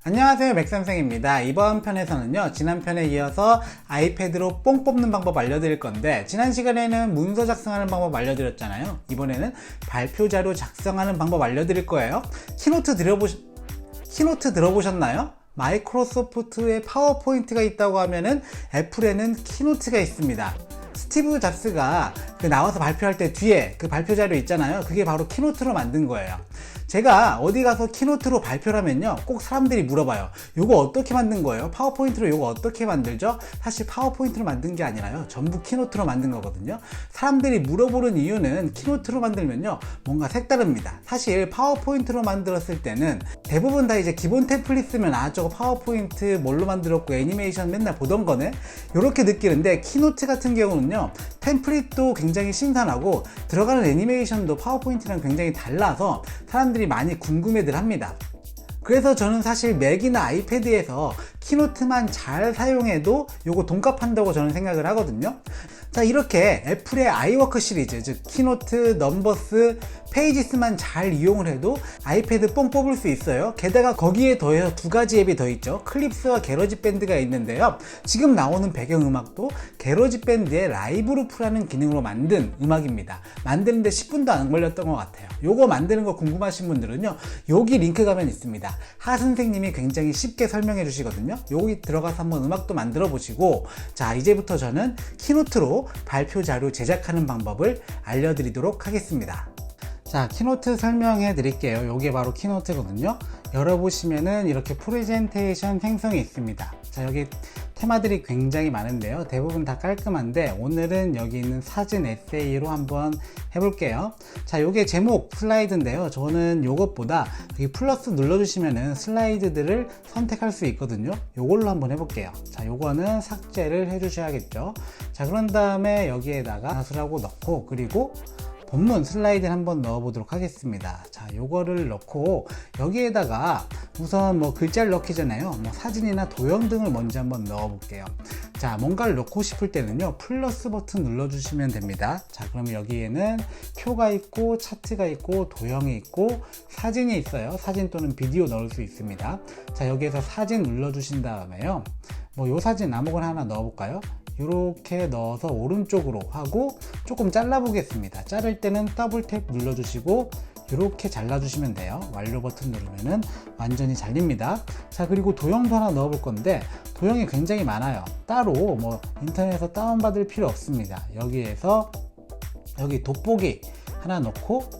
안녕하세요, 맥쌤생입니다. 이번 편에서는요, 지난 편에 이어서 아이패드로 뽕 뽑는 방법 알려드릴 건데, 지난 시간에는 문서 작성하는 방법 알려드렸잖아요. 이번에는 발표 자료 작성하는 방법 알려드릴 거예요. 키노트 들어보셨나요? 마이크로소프트에 파워포인트가 있다고 하면은 애플에는 키노트가 있습니다. 스티브 잡스가 나와서 발표할 때 뒤에 그 발표 자료 있잖아요. 그게 바로 키노트로 만든 거예요. 제가 어디 가서 키노트로 발표를 하면요, 꼭 사람들이 물어봐요. 요거 어떻게 만든 거예요? 파워포인트로 요거 어떻게 만들죠? 사실 파워포인트로 만든 게 아니라요, 전부 키노트로 만든 거거든요. 사람들이 물어보는 이유는 키노트로 만들면요, 뭔가 색다릅니다. 사실 파워포인트로 만들었을 때는 대부분 다 이제 기본 템플릿 쓰면 저거 파워포인트 뭘로 만들었고 애니메이션 맨날 보던 거네? 요렇게 느끼는데, 키노트 같은 경우는요, 템플릿도 굉장히 신선하고 들어가는 애니메이션도 파워포인트랑 굉장히 달라서 사람들이 많이 궁금해들 합니다. 그래서 저는 사실 맥이나 아이패드에서 키노트만 잘 사용해도 요거 돈값한다고 저는 생각을 하거든요. 자, 이렇게 애플의 아이워크 시리즈, 즉 키노트, 넘버스, 페이지스만 잘 이용을 해도 아이패드 뽕 뽑을 수 있어요. 게다가 거기에 더해서 두 가지 앱이 더 있죠. 클립스와 게러지밴드가 있는데요, 지금 나오는 배경음악도 게러지밴드의 라이브루프라는 기능으로 만든 음악입니다. 만드는데 10분도 안 걸렸던 것 같아요. 요거 만드는 거 궁금하신 분들은요, 여기 링크 가면 있습니다. 하 선생님이 굉장히 쉽게 설명해 주시거든요. 여기 들어가서 한번 음악도 만들어 보시고, 자, 이제부터 저는 키노트로 발표 자료 제작하는 방법을 알려드리도록 하겠습니다. 자, 키노트 설명해 드릴게요. 이게 바로 키노트거든요. 열어보시면은 이렇게 프레젠테이션 생성이 있습니다. 자, 여기 테마들이 굉장히 많은데요, 대부분 다 깔끔한데 오늘은 여기 있는 사진 에세이로 한번 해볼게요. 자, 요게 제목 슬라이드인데요, 저는 요것보다 여기 플러스 눌러주시면은 슬라이드들을 선택할 수 있거든요. 요걸로 한번 해볼게요. 자, 요거는 삭제를 해주셔야겠죠. 자, 그런 다음에 여기에다가 가수라고 넣고, 그리고 본문 슬라이드를 한번 넣어 보도록 하겠습니다. 자, 요거를 넣고 여기에다가 우선 뭐 글자를 넣기 전에요, 뭐 사진이나 도형 등을 먼저 한번 넣어 볼게요. 자, 뭔가를 넣고 싶을 때는요, 플러스 버튼 눌러 주시면 됩니다. 자, 그러면 여기에는 표가 있고 차트가 있고 도형이 있고 사진이 있어요. 사진 또는 비디오 넣을 수 있습니다. 자, 여기에서 사진 눌러 주신 다음에요, 뭐 요 사진 아무거나 하나 넣어 볼까요? 이렇게 넣어서 오른쪽으로 하고 조금 잘라 보겠습니다. 자를 때는 더블 탭 눌러주시고 이렇게 잘라주시면 돼요. 완료 버튼 누르면은 완전히 잘립니다. 자, 그리고 도형도 하나 넣어 볼 건데 도형이 굉장히 많아요. 따로 뭐 인터넷에서 다운받을 필요 없습니다. 여기에서 여기 돋보기 하나 넣고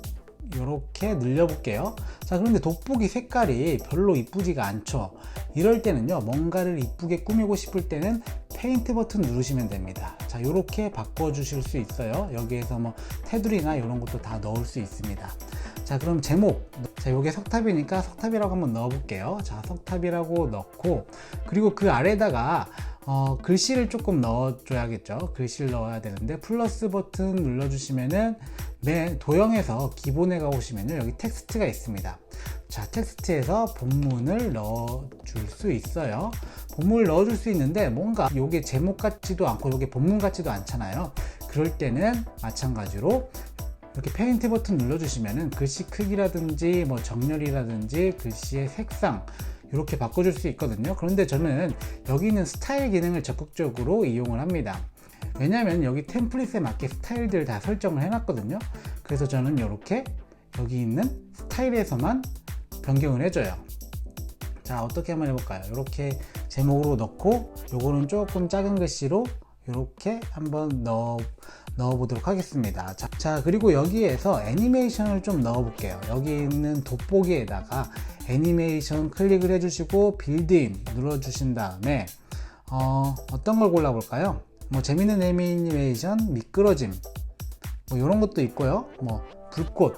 이렇게 늘려 볼게요. 자, 그런데 돋보기 색깔이 별로 이쁘지가 않죠. 이럴 때는요, 뭔가를 이쁘게 꾸미고 싶을 때는 페인트 버튼 누르시면 됩니다. 자, 이렇게 바꿔 주실 수 있어요. 여기에서 뭐 테두리나 이런 것도 다 넣을 수 있습니다. 자, 그럼 제목, 자, 요게 석탑이니까 석탑이라고 한번 넣어 볼게요. 자, 석탑이라고 넣고, 그리고 그 아래다가 글씨를 조금 넣어 줘야겠죠. 글씨를 넣어야 되는데 플러스 버튼 눌러 주시면은 맨 도형에서 기본에 가보시면요, 여기 텍스트가 있습니다. 자, 텍스트에서 본문을 넣어 줄 수 있어요. 본문을 넣어 줄 수 있는데 뭔가 요게 제목 같지도 않고 요게 본문 같지도 않잖아요. 그럴 때는 마찬가지로 이렇게 페인트 버튼 눌러 주시면은 글씨 크기라든지 뭐 정렬이라든지 글씨의 색상 이렇게 바꿔줄 수 있거든요. 그런데 저는 여기 있는 스타일 기능을 적극적으로 이용을 합니다. 왜냐면 여기 템플릿에 맞게 스타일들 다 설정을 해놨거든요. 그래서 저는 이렇게 여기 있는 스타일에서만 변경을 해줘요. 자, 어떻게 한번 해볼까요? 이렇게 제목으로 넣고 요거는 조금 작은 글씨로 이렇게 한번 넣어 보도록 하겠습니다. 자, 그리고 여기에서 애니메이션을 좀 넣어 볼게요. 여기 있는 돋보기에다가 애니메이션 클릭을 해주시고 빌드인 눌러 주신 다음에 어떤 걸 골라 볼까요? 뭐 재밌는 애니메이션, 미끄러짐 뭐 이런 것도 있고요, 뭐 불꽃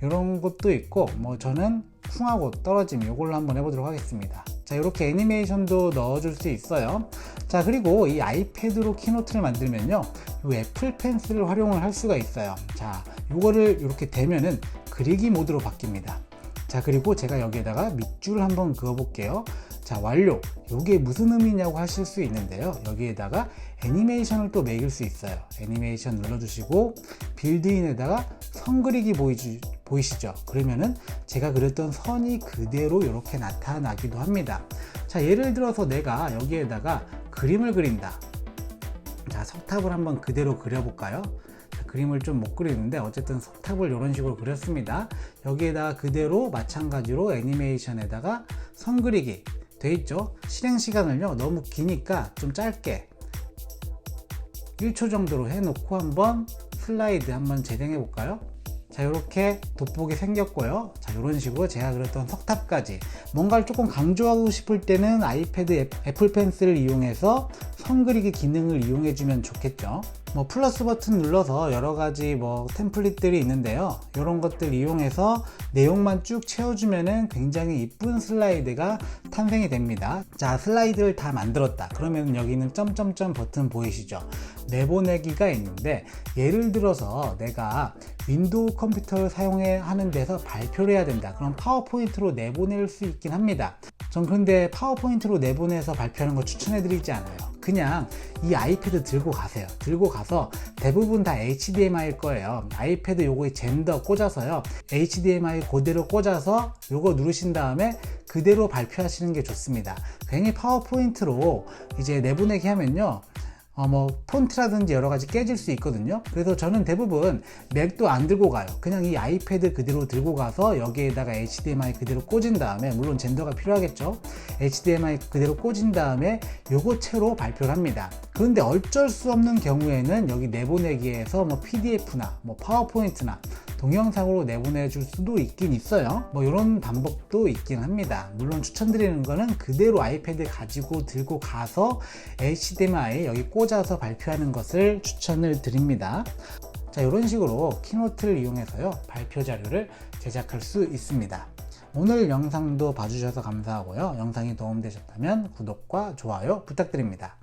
이런 것도 있고, 뭐 저는 쿵하고 떨어짐 이걸로 한번 해보도록 하겠습니다. 자, 이렇게 애니메이션도 넣어줄 수 있어요. 자, 그리고 이 아이패드로 키노트를 만들면요, 이 애플 펜슬을 활용을 할 수가 있어요. 자, 이거를 이렇게 대면은 그리기 모드로 바뀝니다. 자, 그리고 제가 여기에다가 밑줄을 한번 그어 볼게요. 자, 완료. 이게 무슨 의미냐고 하실 수 있는데요. 여기에다가 애니메이션을 또 매길 수 있어요. 애니메이션 눌러주시고 빌드인에다가 선 그리기 보이시죠? 그러면은 제가 그렸던 선이 그대로 이렇게 나타나기도 합니다. 자, 예를 들어서 내가 여기에다가 그림을 그린다. 자, 석탑을 한번 그대로 그려볼까요? 자, 그림을 좀 못 그리는데 어쨌든 석탑을 이런 식으로 그렸습니다. 여기에다가 그대로 마찬가지로 애니메이션에다가 선 그리기 돼 있죠. 실행 시간을요 너무 기니까 좀 짧게 1초 정도로 해놓고 한번 슬라이드 한번 재생해 볼까요? 자, 이렇게 돋보기 생겼고요. 자, 이런 식으로 제가 그렸던 석탑까지 뭔가를 조금 강조하고 싶을 때는 아이패드 애플 펜슬을 이용해서 선 그리기 기능을 이용해 주면 좋겠죠. 뭐 플러스 버튼 눌러서 여러 가지 뭐 템플릿들이 있는데요. 이런 것들 이용해서 내용만 쭉 채워주면은 굉장히 이쁜 슬라이드가 탄생이 됩니다. 자, 슬라이드를 다 만들었다. 그러면 여기는 점점점 버튼 보이시죠? 내보내기가 있는데 예를 들어서 내가 윈도우 컴퓨터를 하는 데서 발표를 해야 된다. 그럼 파워포인트로 내보낼 수 있긴 합니다. 전 그런데 파워포인트로 내보내서 발표하는 거 추천해 드리지 않아요. 그냥 이 아이패드 들고 가세요. 들고 가서 대부분 다 HDMI일 거예요. 아이패드 요거에 젠더 꽂아서요. HDMI 그대로 꽂아서 요거 누르신 다음에 그대로 발표하시는 게 좋습니다. 괜히 파워포인트로 이제 내보내기 하면요. 뭐 폰트라든지 여러 가지 깨질 수 있거든요. 그래서 저는 대부분 맥도 안 들고 가요. 그냥 이 아이패드 그대로 들고 가서 여기에다가 HDMI 그대로 꽂은 다음에, 물론 젠더가 필요하겠죠. HDMI 그대로 꽂은 다음에 요거 채로 발표를 합니다. 그런데 어쩔 수 없는 경우에는 여기 내보내기에서 뭐 PDF나 뭐 파워포인트나 동영상으로 내보내줄 수도 있긴 있어요. 뭐 이런 방법도 있긴 합니다. 물론 추천드리는 거는 그대로 아이패드 가지고 들고 가서 HDMI 여기 꽂아서 발표하는 것을 추천을 드립니다. 자, 이런 식으로 키노트를 이용해서요 발표 자료를 제작할 수 있습니다. 오늘 영상도 봐주셔서 감사하고요. 영상이 도움되셨다면 구독과 좋아요 부탁드립니다.